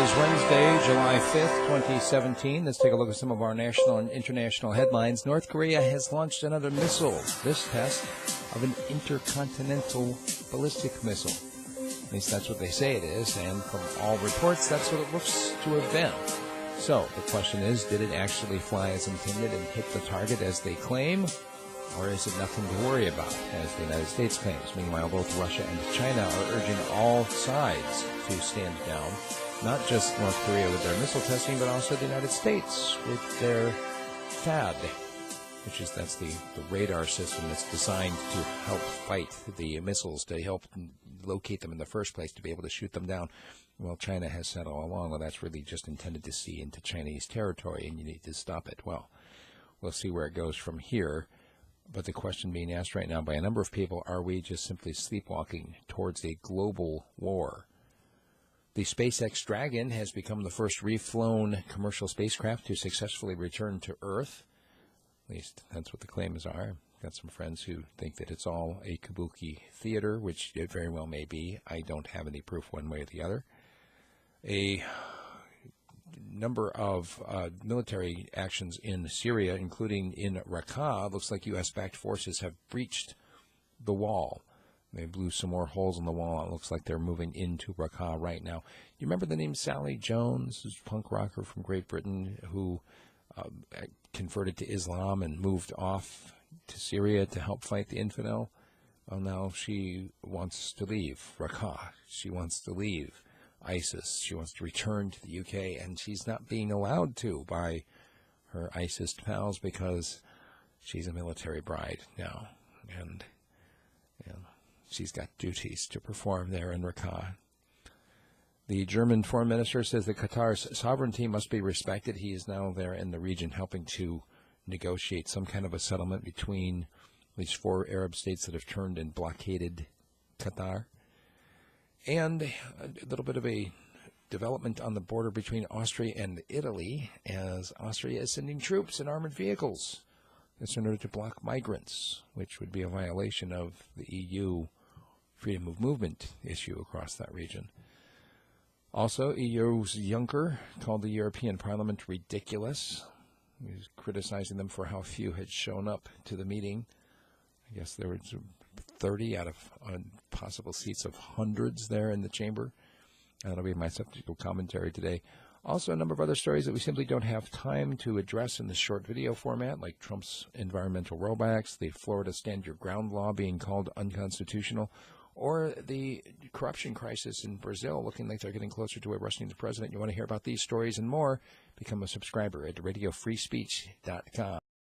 is Wednesday, July 5th, 2017. Let's take a look at some of our national and international headlines. North Korea has launched another missile, this test of an intercontinental ballistic missile. At least that's what they say it is, and from all reports, that's what it looks to have been. So the question is, did it actually fly as intended and hit the target as they claim? Or is it nothing to worry about, as the United States claims? Meanwhile, both Russia and China are urging all sides to stand down, not just North Korea with their missile testing, but also the United States with their THAAD, that's the radar system that's designed to help fight the missiles, to help locate them in the first place, to be able to shoot them down. Well, China has said all along, well, that's really just intended to see into Chinese territory, and you need to stop it. Well, we'll see where it goes from here. But the question being asked right now by a number of people, are we just simply sleepwalking towards a global war? The SpaceX Dragon has become the first reflown commercial spacecraft to successfully return to Earth. At least that's what the claims are. I've got some friends who think that it's all a kabuki theater, which it very well may be. I don't have any proof one way or the other. A number of military actions in Syria, including in Raqqa. Looks like U.S.-backed forces have breached the wall. They blew some more holes in the wall. It looks like they're moving into Raqqa right now. You remember the name Sally Jones, this punk rocker from Great Britain who converted to Islam and moved off to Syria to help fight the infidel? Well, now she wants to leave Raqqa. She wants to leave ISIS. She wants to return to the UK, and she's not being allowed to by her ISIS pals because she's a military bride now, and she's got duties to perform there in Raqqa. The German foreign minister says that Qatar's sovereignty must be respected. He is now there in the region helping to negotiate some kind of a settlement between these 4 Arab states that have turned and blockaded Qatar. And a little bit of a development on the border between Austria and Italy, as Austria is sending troops and armored vehicles. It's in order to block migrants, which would be a violation of the EU freedom of movement issue across that region. Also, EU's Juncker called the European Parliament ridiculous. He was criticizing them for how few had shown up to the meeting. I guess there were 30 out of possible seats of hundreds there in the chamber. That'll be my subject commentary today. Also, a number of other stories that we simply don't have time to address in this short video format, like Trump's environmental rollbacks, the Florida Stand Your Ground law being called unconstitutional, or the corruption crisis in Brazil looking like they're getting closer to arresting the president. You want to hear about these stories and more? Become a subscriber at radiofreespeech.com.